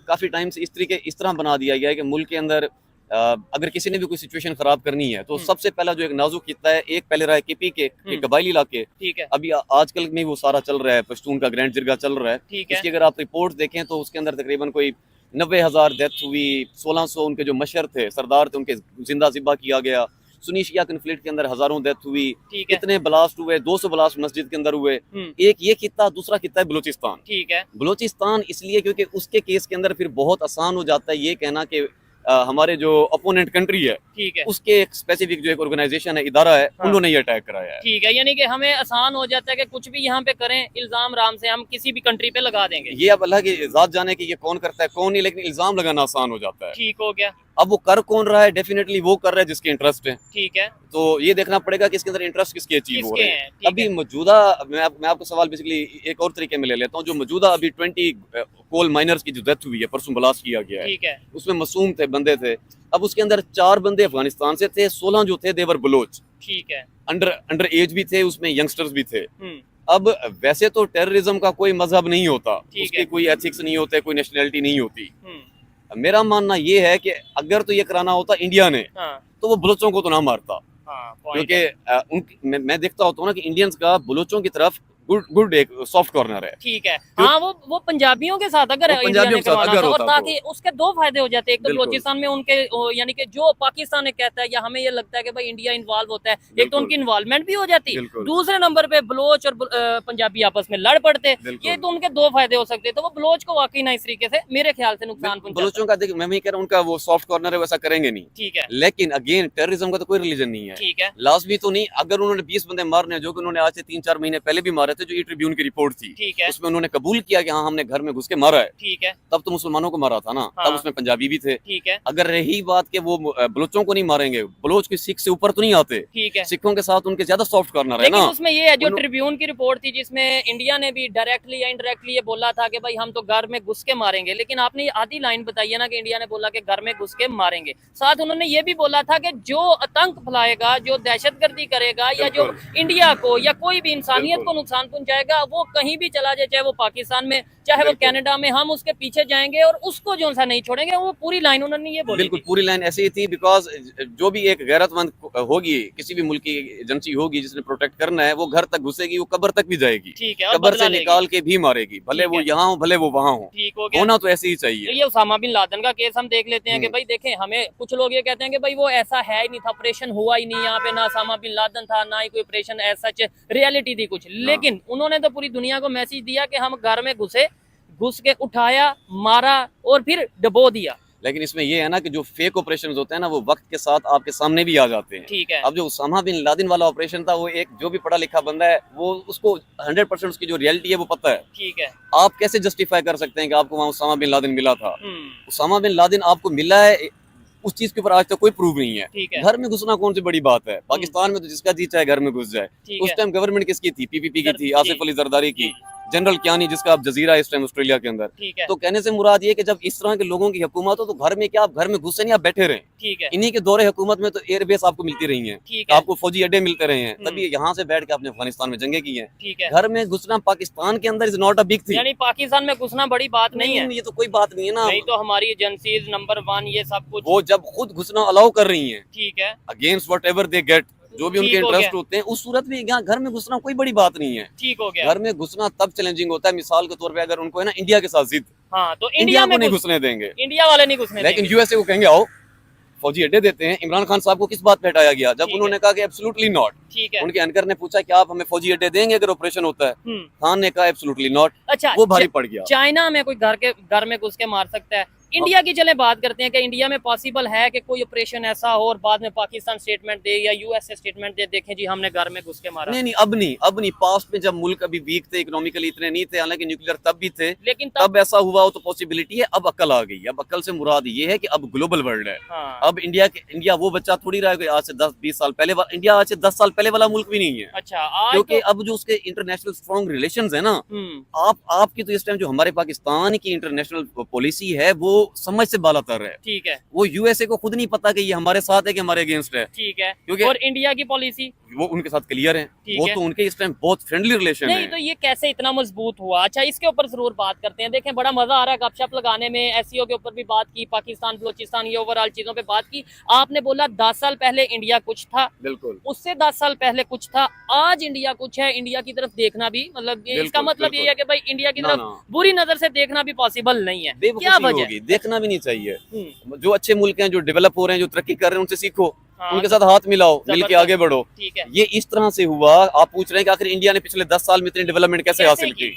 S1: काफी टाइम से इस तरह बना दिया गया है कि मुल्क के अंदर अगर किसी ने भी कोई सिचुएशन खराब करनी है तो सबसे पहला जो एक नाजुक खित्ता है, एक पहले रहा है केपी के कबायली इलाके।
S2: ठीक है।
S1: अभी आजकल में वो सारा चल रहा है, पश्तून का ग्रैंड जिरगा चल रहा है।
S2: ठीक है।
S1: इसकी अगर आप रिपोर्ट देखें तो उसके अंदर तकरीबन कोई 90,000 डेथ हुई, 1600 उनके जो मशर थे, सरदार थे, उनके जिंदा जिब्बा किया गया। सुन्नी शिया कन्फ्लिक्ट के अंदर हजारों डेथ हुई, कितने ब्लास्ट हुए, 200 ब्लास्ट मस्जिद के अंदर हुए। एक ये खित्ता, दूसरा खित्ता है बलूचिस्तान।
S2: ठीक है।
S1: बलूचिस्तान इसलिए क्योंकि उसके केस के अंदर फिर बहुत आसान हो जाता है ये कहना कि हमारे जो अपोनेंट कंट्री है,
S2: ठीक है,
S1: उसके एक स्पेसिफिक जो एक ऑर्गेनाइजेशन है, इदारा है, उन्होंने ये अटैक कराया है।
S2: ठीक है, यानी कि हमें आसान हो जाता है कि कुछ भी यहाँ पे करें, इल्जाम राम से हम किसी भी कंट्री पे लगा देंगे।
S1: ये अब अल्लाह की जात जाने कि ये कौन करता है कौन नहीं, लेकिन इल्जाम लगाना आसान हो जाता है।
S2: ठीक हो गया।
S1: अब वो कर कौन रहा है? डेफिनेटली वो कर रहा है जिसके इंटरेस्ट है।
S2: ठीक है।
S1: तो ये देखना पड़ेगा कि इसके अंदर इंटरेस्ट किसके अचीव हो रहे हैं। अभी मौजूदा, मैं आपको सवाल बेसिकली एक और तरीके में ले लेता हूँ। जो मौजूदा अभी 20 कोल माइनर्स की जो डेथ हुई है, परसों ब्लास्ट किया गया है,
S2: ठीक है,
S1: उसमें मासूम थे, बंदे थे। अब उसके अंदर 4 बंदे अफगानिस्तान से थे, 16 जो थे देवर बलोच।
S2: ठीक है।
S1: अंडर एज भी थे, उसमें यंगस्टर्स भी थे। अब वैसे तो टेररिज्म का कोई मजहब नहीं होता, उसके कोई एथिक्स नहीं होते, कोई नेशनैलिटी नहीं होती। मेरा मानना ये है कि अगर तो ये कराना होता इंडिया ने, तो वो बलोचों को तो ना मारता। क्योंकि मैं देखता होता हूँ ना कि इंडियंस का बलोचों की तरफ गुड एक सॉफ्ट कॉर्नर है।
S2: ठीक है। हाँ, वो पंजाबियों के साथ अगर पंजाबियों के साथ अगर होता, और ताकि उसके दो फायदे हो जाते हैं। एक तो बलूचिस्तान में उनके यानी कि जो पाकिस्तान कहता है या हमें ये लगता है कि भाई इंडिया इन्वॉल्व होता है, एक तो उनकी इन्वॉल्वमेंट भी हो जाती है, दूसरे नंबर पे बलोच और पंजाबी आपस में लड़ पड़ते। ये तो उनके दो फायदे हो सकते हैं। तो वो बलोच को वाकई ना इस तरीके से मेरे ख्याल से नुकसान पहुंचाता है।
S1: बलोचों का देखिए, मैं कह रहा हूँ उनका वो सॉफ्ट कॉर्नर है, वैसा करेंगे नहीं।
S2: ठीक है।
S1: लेकिन अगेन टेररिज्म का तो कोई रिलीजन नहीं है।
S2: ठीक है।
S1: लाजमी तो नहीं। अगर उन्होंने 20 बंदे मारने, जो कि उन्होंने आज से 3-4 महीने पहले भी मारे थे, जो ई ट्रिब्यून की रिपोर्ट थी,
S2: ठीक है,
S1: उसमें उन्होंने कबूल किया कि हाँ हमने घर में घुस के मारा है।
S2: ठीक है।
S1: तब तो मुसलमानों को मारा था ना।
S2: हाँ।
S1: तब उसमें पंजाबी भी थे।
S2: ठीक है।
S1: अगर रही बात कि वो बलोचों को नहीं मारेंगे, बलोच की सिख से ऊपर तो नहीं आते।
S2: ठीक है।
S1: सिखों के साथ उनके ज्यादा सॉफ्ट कॉर्नर है ना।
S2: उसमें ये है जो ट्रिब्यून की रिपोर्ट थी, जिसमें इंडिया ने भी डायरेक्टली या इनडायरेक्टली ये बोला था कि भाई हम तो घर में घुस के मारेंगे, लेकिन आपने ये आधी लाइन बताई है ना कि इंडिया ने बोला कि घर में घुस के मारेंगे। साथ उन्होंने ये भी बोला था कि जो आतंक फैलाएगा, जो दहशतगर्दी करेगा, या जो इंडिया को या कोई भी इंसानियत को नुकसान पहुंचाएगा, वो कहीं भी चला जाए, चाहे वो पाकिस्तान में, चाहे वो कनाडा में, हम उसके पीछे जाएंगे और उसको जो सा नहीं छोड़ेंगे। वो पूरी लाइन उन्होंने ये बोली।
S1: बिल्कुल पूरी लाइन ऐसी ही थी। बिकॉज जो भी एक गैरतमंद होगी, किसी भी मुल्क की एजेंसी होगी जिसने प्रोटेक्ट करना है, वो घर तक घुसेगी, वो कब्र तक भी जाएगी।
S2: ठीक है।
S1: कब्र से निकाल के भी मारेगी, भले वो यहाँ हो भले वो वहाँ हो।
S2: ठीक हो गया।
S1: होना तो ऐसे ही चाहिए।
S2: तो ये उसामा बिन लादेन का केस हम देख लेते हैं कि भाई देखें, हमें कुछ लोग ये कहते हैं कि भाई वो ऐसा है ही नहीं था, ऑपरेशन हुआ ही नहीं यहाँ पे, ना उसामा बिन लादेन था, ना ही कोई ऑपरेशन ऐसा सच रियलिटी थी कुछ। लेकिन उन्होंने तो पूरी दुनिया को मैसेज दिया कि हम घर में घुस के उठाया, मारा और फिर डबो दिया।
S1: लेकिन इसमें ये है ना कि जो फेक ऑपरेशन होते हैं ना, वो वक्त के साथ आपके सामने भी आ जाते हैं।
S2: ठीक है।
S1: अब जो उसामा बिन लादेन वाला ऑपरेशन था, वो एक जो भी पढ़ा लिखा बंदा है, वो उसको 100% उसकी जो रियलिटी है वो पता है।
S2: ठीक है।
S1: आप कैसे जस्टिफाई कर सकते हैं कि आपको वहाँ उसामा बिन लादेन मिला था? उसामा बिन लादेन आपको मिला है, उस चीज के ऊपर आज तक कोई प्रूफ नहीं है। घर में घुसना कौन सी बड़ी बात है? पाकिस्तान में तो जिसका जी चाहे घर में घुस जाए। उस टाइम गवर्नमेंट किसकी थी? पीपीपी की थी, आसिफ अली जरदारी की, जनरल कियानी जिसका अब जजीरा है इस टाइम ऑस्ट्रेलिया के अंदर। तो कहने से मुराद ये कि जब इस तरह के लोगों की हुकूमत हो, तो घर में क्या आप घर में घुसे नहीं, आप बैठे रहें।
S2: ठीक है।
S1: इन्हीं के दौरे हुकूमत में तो एयरबेस आपको मिलती रही है, आपको फौजी अड्डे मिलते रहे हैं, तभी यहाँ से बैठ के आपने अफगानिस्तान में जंगे की हैं।
S2: ठीक है।
S1: घर में घुसना पाकिस्तान के अंदर is not a big thing.
S2: यानी पाकिस्तान में घुसना बड़ी बात नहीं है।
S1: ये तो कोई बात नहीं है ना।
S2: नहीं तो हमारी एजेंसीज नंबर 1 ये सब कुछ
S1: वो जब खुद घुसना अलाउ कर रही है,
S2: ठीक है,
S1: अगेंस्ट व्हाटएवर दे गेट, जो भी उनके
S2: ठीक हो
S1: इंटरेस्ट
S2: गया।
S1: होते हैं, उस सूरत में यहाँ घर में घुसना कोई बड़ी बात नहीं है।
S2: ठीक हो गया।
S1: घर में घुसना तब चैलेंजिंग होता है, मिसाल के तौर पे अगर उनको है ना इंडिया के साथ जिद,
S2: हाँ तो
S1: इंडिया
S2: इंडिया
S1: को
S2: में
S1: नहीं घुसने देंगे,
S2: इंडिया वाले नहीं घुसने
S1: लेकिन
S2: देंगे।
S1: यूएसए को कहेंगे आओ फौजी अड्डे देते हैं। इमरान खान साहब को किस बात पे हटाया गया? जब
S2: ठीक
S1: उन्होंने कहा कि एब्सोल्युटली नॉट।
S2: ठीक है।
S1: उनके एंकर ने पूछा कि आप हमें फौजी अड्डे देंगे अगर ऑपरेशन होता है? खान ने कहा एब्सोल्युटली नॉट।
S2: अच्छा,
S1: वो भारी पड़ गया।
S2: चाइना में कोई घर में घुस के मार सकता है? इंडिया की चले बात करते हैं कि इंडिया में पॉसिबल है कि कोई ऑपरेशन ऐसा हो और बाद में पाकिस्तान स्टेटमेंट दे या यूएसए स्टेटमेंट दे, देखें जी हमने घर में घुस के मारा।
S1: नहीं, अब नहीं। पास्ट में जब मुल्क अभी वीक थे, इकोनॉमिकली इतने नहीं थे, हालांकि न्यूक्लियर तब भी थे,
S2: लेकिन
S1: तब ऐसा हुआ हो तो पॉसिबिलिटी है। अब अकल आ गई। अब अकल से मुराद ये है कि अब ग्लोबल वर्ल्ड है।
S2: हाँ।
S1: अब इंडिया वो बच्चा थोड़ी रहा है आज से 10-20 साल पहले। इंडिया आज से 10 साल पहले वाला मुल्क भी नहीं है।
S2: अच्छा, आज
S1: क्योंकि
S2: तो
S1: अब जो उसके इंटरनेशनल स्ट्रॉन्ग रिलेशंस है ना, आपकी तो इस टाइम जो हमारे पाकिस्तान की इंटरनेशनल पॉलिसी है वो समझ से बालातर है।
S2: ठीक है।
S1: वो यूएसए को खुद नहीं पता कि ये हमारे साथ है कि हमारे अगेंस्ट है।
S2: ठीक है।
S1: क्योंकि
S2: और इंडिया की पॉलिसी
S1: वो उनके साथ क्लियर है।
S2: ठीक
S1: वो
S2: है।
S1: तो उनके इस टाइम बहुत फ्रेंडली रिलेशन
S2: नहीं
S1: है।
S2: तो ये कैसे इतना मजबूत हुआ? अच्छा, इसके ऊपर जरूर बात करते हैं। देखें बड़ा मजा आ रहा है गपशप लगाने में। एसईओ के ऊपर भी बात की, पाकिस्तान बलोचिस्तान ये ओवरऑल चीजों पे बात की। आपने बोला 10 साल पहले इंडिया कुछ था,
S1: बिल्कुल
S2: उससे 10 साल पहले कुछ था, आज इंडिया कुछ है। इंडिया की तरफ देखना भी मतलब इसका मतलब ये है कि भाई इंडिया की तरफ बुरी नजर से देखना भी पॉसिबल नहीं है। क्या वजह
S1: होगी? देखना भी नहीं चाहिए।
S2: हम्म।
S1: जो अच्छे मुल्क हैं, जो डेवलप हो रहे हैं, जो तरक्की कर रहे हैं, उनसे सीखो।
S2: हाँ,
S1: उनके साथ हाथ मिलाओ, मिल के आगे बढ़ो।
S2: ठीक है।
S1: ये इस तरह से हुआ। आप पूछ रहे हैं कि आखिर इंडिया ने पिछले 10 साल में इतनी डेवलपमेंट कैसे हासिल की?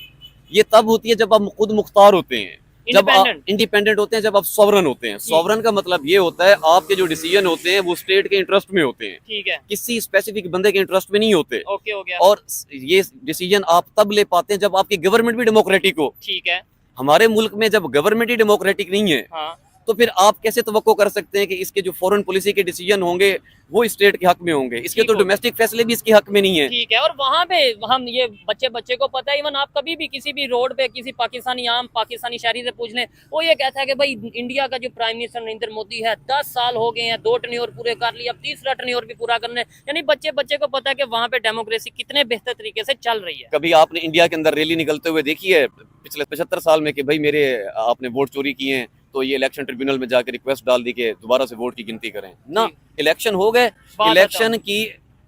S1: ये तब होती है जब आप खुद मुख्तार होते हैं, जब आप इंडिपेंडेंट होते हैं, जब आप सॉवरन होते हैं। सॉवरन का मतलब ये होता है आपके जो डिसीजन होते हैं वो स्टेट के इंटरेस्ट में होते हैं।
S2: ठीक है।
S1: किसी स्पेसिफिक बंदे के इंटरेस्ट में नहीं होते।
S2: ओके हो गया।
S1: और ये डिसीजन आप तब ले पाते हैं जब आपकी गवर्नमेंट भी डेमोक्रेटिक हो।
S2: ठीक है।
S1: हमारे मुल्क में जब गवर्नमेंट ही डेमोक्रेटिक नहीं है,
S2: हाँ।
S1: तो फिर आप कैसे तवक्को कर सकते हैं कि इसके जो फॉरेन पॉलिसी के डिसीजन होंगे वो स्टेट के हक में होंगे? इसके तो डोमेस्टिक फैसले भी इसके हक में नहीं है।
S2: ठीक है। और वहाँ पे हम ये बच्चे को पता है, इवन आप कभी भी किसी भी रोड पे किसी पाकिस्तानी पाकिस्तानी शहरी से पूछ लें, वो ये कहता है कि भाई इंडिया का जो प्राइम मिनिस्टर नरेंद्र मोदी है 10 साल हो गए हैं, 2 टर्न्योर पूरे कर लिए, अब तीसरा टर्न्योर भी पूरा करना है। यानी बच्चे को पता है कि वहाँ पे डेमोक्रेसी कितने बेहतर तरीके से चल रही है।
S1: कभी आपने इंडिया के अंदर रैली निकलते हुए देखी है पिछले 75 साल में कि भाई मेरे आपने वोट चोरी किए हैं तो ये इलेक्शन ट्रिब्यूनल में जाकर रिक्वेस्ट डाल दी कि दोबारा से वोट की गिनती करें ना? इलेक्शन हो गए, इलेक्शन की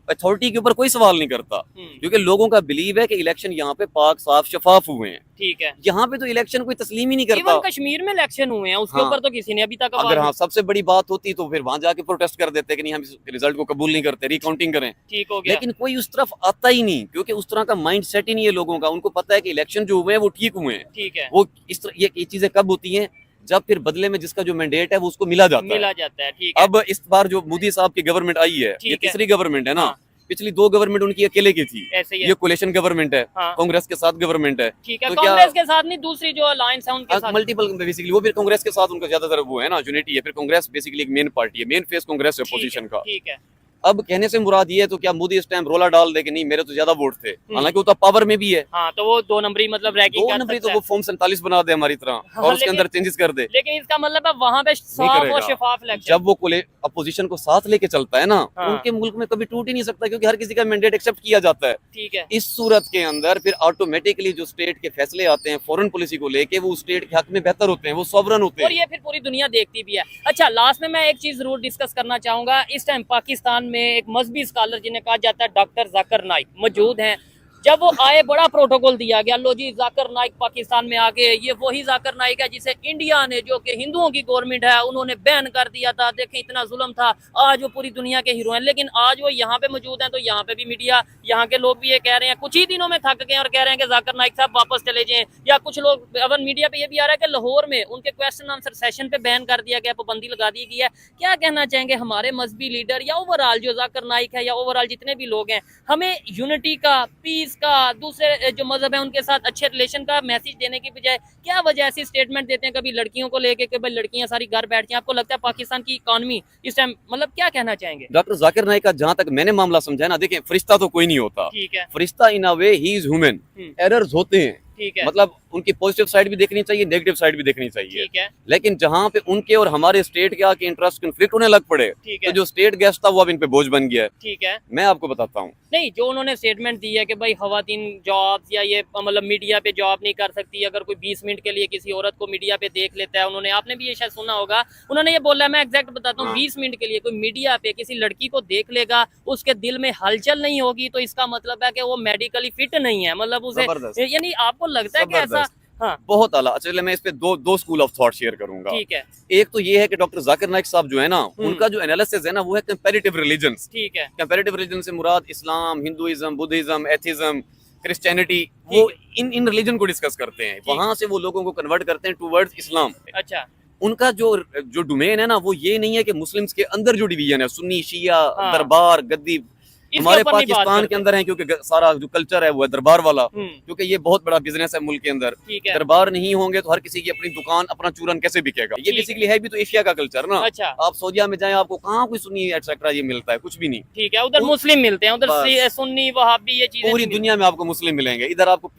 S1: अथॉरिटी के ऊपर कोई सवाल नहीं करता, क्योंकि लोगों का बिलीव है कि इलेक्शन यहाँ पे पाक साफ शफाफ हुए हैं।
S2: ठीक है।
S1: यहाँ पे तो इलेक्शन कोई तस्लीम ही नहीं करता।
S2: इवन कश्मीर में इलेक्शन हुए हैं, उसके ऊपर तो किसी ने अभी तक
S1: अगर सबसे बड़ी बात होती तो फिर वहां जाके प्रोटेस्ट कर देते कि नहीं हम इस रिजल्ट को कबूल नहीं करते, रिकाउंटिंग करें।
S2: ठीक हो गया।
S1: लेकिन कोई उस तरफ आता ही नहीं, क्योंकि उस तरह का माइंड सेट ही नहीं है लोगों का। उनको पता है कि इलेक्शन जो हुए हैं वो ठीक हुए हैं।
S2: ठीक है।
S1: वो इस तरह ये चीजें कब होती हैं? जब फिर बदले में जिसका जो मैंडेट है वो उसको मिला जाता है।
S2: ठीक है।
S1: अब इस बार जो मोदी साहब की गवर्नमेंट आई है, ये तीसरी गवर्नमेंट है ना। पिछली 2 गवर्नमेंट उनकी अकेले की थी, ये कोलिशन गवर्नमेंट है। कांग्रेस के साथ गवर्नमेंट है।
S2: ठीक है। तो कांग्रेस के साथ नहीं, दूसरी जो अलायंस है उनके साथ
S1: मल्टीपल बेसिकली वो फिर कांग्रेस के साथ उनका ज्यादातर वो है ना यूनिटी है। फिर कांग्रेस बेसिकली एक मेन पार्टी है, मेन फेस कांग्रेस है अपोजिशन का।
S2: ठीक है।
S1: अब कहने से मुराद ये है तो क्या मोदी इस टाइम रोला डाल दे कि नहीं मेरे तो ज्यादा वोट थे, हालांकि वो तो पावर में भी है।
S2: हाँ, तो वो 2 नंबरी मतलब रैंकिंग
S1: 2 नंबरी तो वो फॉर्म 47 बना दे हमारी तरह और उसके अंदर चेंजेस कर दे।
S2: लेकिन इसका मतलब है वहाँ पे साफ और शफाफ इलेक्शन।
S1: जब वो अपोजिशन को साथ लेके चलता है ना, उनके मुल्क में कभी टूट ही नहीं सकता, क्योंकि हर किसी का मैंडेट एक्सेप्ट किया जाता है।
S2: ठीक है।
S1: इस सूरत के अंदर फिर ऑटोमेटिकली जो स्टेट के फैसले आते हैं फॉरेन पॉलिसी को लेके, वो स्टेट के हक में बेहतर होते हैं, वो सॉवरन होते हैं।
S2: और ये फिर पूरी दुनिया देखती भी है। अच्छा, लास्ट में मैं एक चीज जरूर डिस्कस करना चाहूंगा। इस टाइम पाकिस्तान में एक मजहबी स्कॉलर जिन्हें कहा जाता है डॉक्टर जाकिर नाइक मौजूद हैं। जब वो आए बड़ा प्रोटोकॉल दिया गया, लो जी जाकिर नाइक पाकिस्तान में आ गए। ये वही जाकिर नाइक है जिसे इंडिया ने, जो कि हिंदुओं की गवर्नमेंट है, उन्होंने बैन कर दिया था। देखें इतना जुल्म था। आज वो पूरी दुनिया के हीरो हैं, लेकिन आज वो यहाँ पे मौजूद हैं। तो यहाँ पे भी मीडिया, यहाँ के लोग भी ये कह रहे हैं, कुछ ही दिनों में थक गए और कह रहे हैं कि जाकिर नाइक साहब वापस चले जाएं। या कुछ लोग अवन मीडिया पे ये भी आ रहा है कि लाहौर में उनके क्वेश्चन आंसर सेशन पे बैन कर दिया गया, पाबंदी लगा दी गई है। क्या कहना चाहेंगे हमारे मजहबी लीडर या ओवरऑल जो जाकिर नाइक है या ओवरऑल जितने भी लोग हैं, हमें यूनिटी का, पीस का, दूसरे जो मजहब है उनके साथ अच्छे रिलेशन का मैसेज देने की बजाय क्या वजह ऐसी स्टेटमेंट देते हैं कभी लड़कियों को लेके कि भाई लड़कियां सारी घर बैठ जाएं? आपको लगता है पाकिस्तान की इकोनॉमी इस टाइम मतलब क्या कहना चाहेंगे?
S1: डॉक्टर जाकिर नाइक का जहां तक मैंने मामला समझा ना, देखिए फरिश्ता तो कोई नहीं होता।
S2: ठीक है।
S1: फरिश्ता इन अ वे ही इज ह्यूमन, एरर्स होते हैं।
S2: ठीक है।
S1: मतलब उनकी पॉजिटिव साइड भी देखनी चाहिए, नेगेटिव साइड भी देखनी चाहिए।
S2: ठीक है,
S1: लेकिन जहां पे उनके और हमारे स्टेट के आके इंटरेस्ट कन्फ्लिक्ट होने लग पड़े,
S2: ठीक
S1: तो
S2: है,
S1: जो स्टेट गेस्ट था वो अब इन पे बोझ बन गया है।
S2: ठीक है।
S1: मैं आपको बताता हूँ,
S2: नहीं, जो उन्होंने स्टेटमेंट दी है कि भाई खवातीन जॉब्स या ये मतलब मीडिया पे जॉब नहीं कर सकती अगर कोई 20 मिनट के लिए किसी औरत को मीडिया पे देख लेता है। उन्होंने, आपने भी ये शायद सुना होगा, उन्होंने ये बोला है, मैं एग्जैक्ट बताता हूँ,
S1: हाँ।
S2: 20 मिनट के लिए कोई मीडिया पे किसी लड़की को देख लेगा, उसके दिल में हलचल नहीं होगी, तो इसका मतलब है कि वो मेडिकली फिट नहीं है, मतलब उसे,
S1: जबरदस्त,
S2: यानी आपको लगता है कि ऐसा?
S1: जबरदस्त,
S2: हाँ,
S1: बहुत आला। चलिए मैं इस पे दो स्कूल ऑफ थॉट शेयर करूंगा।
S2: ठीक है,
S1: एक तो ये है कि डॉक्टर जाकिर नाइक साहब जो है ना, उनका जो एनालिसिस है ना, वो है कंपैरेटिव रिलीजन्स।
S2: ठीक है,
S1: कंपैरेटिव रिलीजन से मुराद इस्लाम, हिंदुइज्म, बुद्धिज्म, एथिज्म, क्रिश्चियनिटी, वो इन रिलीजन को डिस्कस करते हैं। वहां से वो लोगों को कन्वर्ट करते हैं टूवर्ड्स इस्लाम।
S2: अच्छा,
S1: उनका जो डोमेन है ना, वो ये नहीं है कि मुस्लिम्स के अंदर जो डिवीजन है, सुन्नी, शिया,
S2: हाँ।
S1: दरबार, गद्दी,
S2: इसके
S1: हमारे
S2: ऊपर नहीं बात
S1: पाकिस्तान के
S2: करते।
S1: अंदर है, क्योंकि सारा जो कल्चर है वो है दरबार वाला,
S2: हम्म,
S1: क्योंकि ये बहुत बड़ा बिजनेस है मुल्क के अंदर।
S2: ठीक है,
S1: दरबार नहीं होंगे तो हर किसी की अपनी दुकान, अपना चूरन कैसे बिकेगा? ये
S2: ठीक
S1: बेसिकली है भी तो एशिया का कल्चर ना।
S2: अच्छा,
S1: आप सऊदिया में जाएं, आपको कहाँ कोई सुन्नी एक्सेट्रा ये मिलता है? कुछ भी नहीं।
S2: ठीक है, उधर मुस्लिम मिलते हैं, उधर
S1: बस।
S2: सुन्नी वहाबी ये चीजें
S1: पूरी
S2: नहीं
S1: दुनिया में आपको मुस्लिम मिलेंगे, इधर आपको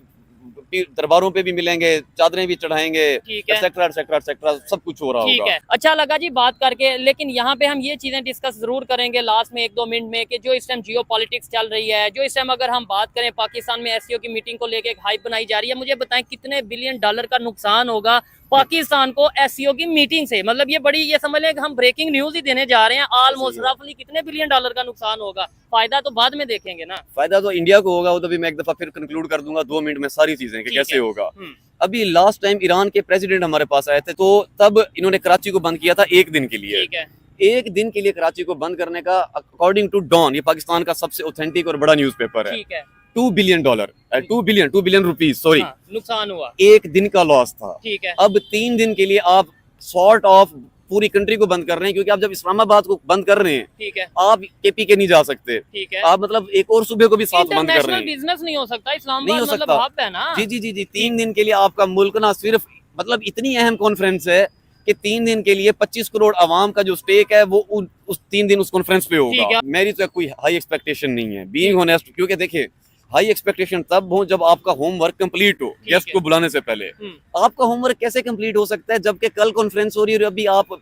S1: दरबारों पे भी मिलेंगे, चादरें भी चढ़ाएंगे,
S2: ठीक है,
S1: एक्सेट्रा एक्सेट्रा एक्सेट्रा, सब कुछ हो रहा
S2: ठीक
S1: होगा।
S2: है। अच्छा लगा जी बात करके, लेकिन यहाँ पे हम ये चीजें डिस्कस जरूर करेंगे लास्ट में 1-2 मिनट में कि जो इस टाइम जियो पॉलिटिक्स चल रही है, जो इस टाइम अगर हम बात करें पाकिस्तान में एससीओ की मीटिंग को लेके एक हाइप बनाई जा रही है, मुझे बताएं कितने बिलियन डॉलर का नुकसान होगा पाकिस्तान को एससीओ की मीटिंग से? मतलब ये बड़ी, ये समझ लें कि हम ब्रेकिंग न्यूज ही देने जा रहे हैं। ऑलमोस्ट रफली कितने बिलियन डॉलर का नुकसान होगा? फायदा तो बाद में देखेंगे ना।
S1: फायदा तो इंडिया को होगा, वो तो भी मैं एक दफा फिर कंक्लूड कर दूंगा 2 मिनट में सारी चीजें कि
S2: ठीक
S1: कैसे
S2: है।
S1: होगा।
S2: हम्म,
S1: अभी लास्ट टाइम ईरान के प्रेसिडेंट हमारे पास आए थे, तो तब इन्होंने कराची को बंद किया था 1 दिन के लिए।
S2: ठीक है,
S1: 1 दिन के लिए कराची को बंद करने का, अकॉर्डिंग टू डॉन, ये पाकिस्तान का सबसे ऑथेंटिक और बड़ा न्यूज़पेपर है,
S2: ठीक है,
S1: $2 बिलियन रुपीस, सॉरी,
S2: हाँ, नुकसान हुआ।
S1: 1 दिन का लॉस था।
S2: ठीक है,
S1: अब 3 दिन के लिए आप सॉर्ट ऑफ पूरी कंट्री को बंद कर रहे हैं, क्योंकि आप जब इस्लामाबाद को बंद कर रहे हैं,
S2: ठीक है,
S1: आप केपी नहीं जा सकते,
S2: ठीक है।
S1: आप मतलब एक और सूबे को भी साथ बंद कर रहे
S2: इंटरनेशनल
S1: हैं।
S2: बिजनेस नहीं हो सकता,
S1: नहीं
S2: इस्लामाबाद
S1: हो
S2: मतलब
S1: सकता।
S2: हब है ना।
S1: जी जी जी जी 3 दिन के लिए आपका मुल्क ना, सिर्फ मतलब इतनी अहम कॉन्फ्रेंस है कि 3 दिन के लिए 25 करोड़ आवाम का जो स्टेक है वो उस 3 दिन उस कॉन्फ्रेंस पे
S2: ठीक
S1: होगा।
S2: है।
S1: मेरी तो कोई हाई एक्सपेक्टेशन नहीं है, बीइंग ऑनेस्ट, क्योंकि देखिए हाई एक्सपेक्टेशन तब हो जब आपका होमवर्क कंप्लीट हो, गेस्ट
S2: है।
S1: को बुलाने से पहले।
S2: हम्म,
S1: आपका होमवर्क कैसे कंप्लीट हो सकता है जबकि कल कॉन्फ्रेंस हो रही है और अभी आप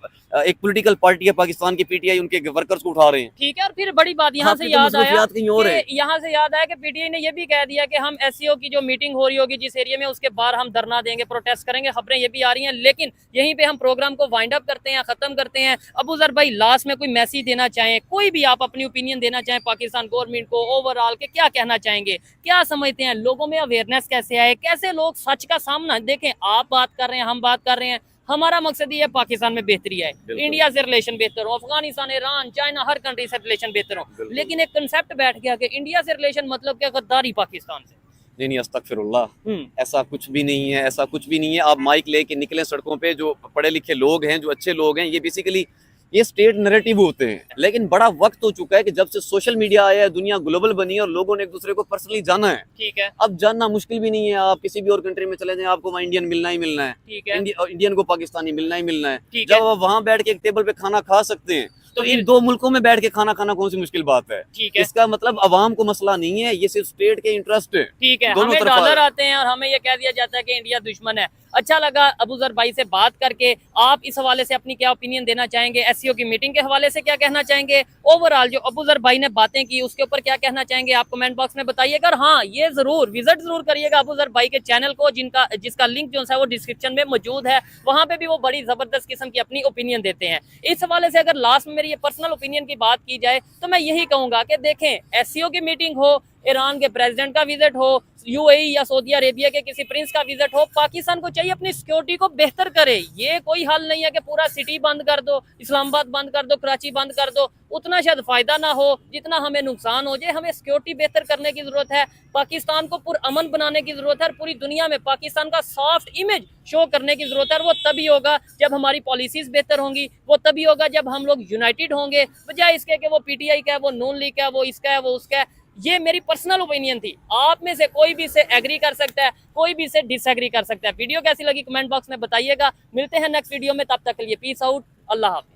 S1: एक पॉलिटिकल पार्टी है पाकिस्तान की, पीटीआई, उनके वर्कर्स को उठा रहे हैं।
S2: ठीक है। और फिर बड़ी बात यहाँ से
S1: आपकी तो
S2: याद आया
S1: मसरूफियात कहीं और है।
S2: कि यहाँ से याद आया कि पीटीआई ने ये भी कह दिया कि हम एससीओ की जो मीटिंग हो रही होगी जिस एरिया में, उसके बाहर हम धरना देंगे, प्रोटेस्ट करेंगे। खबरें ये भी आ रही हैं, लेकिन यहीं पे हम प्रोग्राम को वाइंड अप करते हैं, खत्म करते हैं। अबू जर भाई, लास्ट में कोई मैसेज देना चाहें, कोई भी आप अपनी ओपिनियन देना चाहें पाकिस्तान गवर्नमेंट को ओवरऑल के, क्या कहना चाहेंगे? क्या समझते हैं, लोगों में अवेयरनेस कैसे आए, कैसे लोग सच का सामना देखें? आप बात कर रहे हैं, हम बात कर रहे हैं, हमारा मकसद ये है पाकिस्तान में बेहतरी आए, इंडिया से रिलेशन बेहतर हो, अफगानिस्तान, ईरान, चाइना, हर कंट्री से रिलेशन बेहतर हो। लेकिन एक कंसेप्ट बैठ गया कि इंडिया से रिलेशन मतलब क्या, गद्दारी पाकिस्तान से।
S1: नहीं अस्तगफिरुल्लाह, ऐसा कुछ भी नहीं है, ऐसा कुछ भी नहीं है। आप माइक लेके निकले सड़कों पे, जो पढ़े लिखे लोग हैं, जो अच्छे लोग हैं, ये बेसिकली ये स्टेट नैरेटिव होते हैं। लेकिन बड़ा वक्त हो चुका है कि जब से सोशल मीडिया आया है, दुनिया ग्लोबल बनी है और लोगों ने एक दूसरे को पर्सनली जाना है।
S2: ठीक है,
S1: अब जानना मुश्किल भी नहीं है, आप किसी भी और कंट्री में चले जाएं, आपको वहाँ इंडियन मिलना ही मिलना है,
S2: ठीक है,
S1: इंडियन को पाकिस्तानी मिलना ही मिलना है।
S2: ठीक
S1: जब
S2: है।
S1: आप वहाँ बैठ के एक टेबल पे खाना खा सकते हैं, तो इन 2 मुल्कों में बैठ के खाना खाना कौन सी मुश्किल बात है?
S2: ठीक है,
S1: इसका मतलब अवाम को मसला नहीं है, ये सिर्फ स्टेट के इंटरेस्ट है।
S2: ठीक है।
S1: दोनों
S2: हमें
S1: तरफा
S2: डॉलर
S1: है।
S2: आते हैं और हमें ये कह दिया जाता है कि इंडिया दुश्मन है। अच्छा लगा अबू जर भाई से बात करके। आप इस हवाले से अपनी क्या ओपिनियन देना चाहेंगे? एससीओ की मीटिंग के हवाले से क्या कहना चाहेंगे? ओवरऑल जो अबू जर भाई ने बातें की उसके ऊपर क्या कहना चाहेंगे? आप कमेंट बॉक्स में बताइएगा। और हाँ, ये जरूर विजिट जरूर करिएगा अबू जर भाई के चैनल को, जिसका लिंक जो है वो डिस्क्रिप्शन में मौजूद है। वहां पे भी वो बड़ी जबरदस्त किस्म की अपनी ओपिनियन देते हैं। इस हवाले से अगर लास्ट में मेरी ये पर्सनल ओपिनियन की बात की जाए तो मैं यही कहूंगा कि देखें, एससीओ की मीटिंग हो, ईरान के प्रेसिडेंट का विजिट हो, यूएई या सऊदी अरेबिया के किसी प्रिंस का विजिट हो, पाकिस्तान को चाहिए अपनी सिक्योरिटी को बेहतर करे। ये कोई हल नहीं है कि पूरा सिटी बंद कर दो, इस्लामाबाद बंद कर दो, कराची बंद कर दो। उतना शायद फायदा ना हो जितना हमें नुकसान हो जाए। हमें सिक्योरिटी बेहतर करने की जरूरत है, पाकिस्तान को पुरअमन बनाने की जरूरत है और पूरी दुनिया में पाकिस्तान का सॉफ्ट इमेज शो करने की जरूरत है। और वो तभी होगा जब हमारी पॉलिसीज बेहतर होंगी, वो तभी होगा जब हम लोग यूनाइटेड होंगे, बजाय इसके कि वो पीटीआई का है, वो नून लीग का है, वो इसका है, वो उसका है। ये मेरी पर्सनल ओपिनियन थी। आप में से कोई भी इसे एग्री कर सकता है, कोई भी इसे डिसएग्री कर सकता है। वीडियो कैसी लगी कमेंट बॉक्स में बताइएगा। मिलते हैं नेक्स्ट वीडियो में, तब तक के लिए पीस आउट, अल्लाह हाफिज़।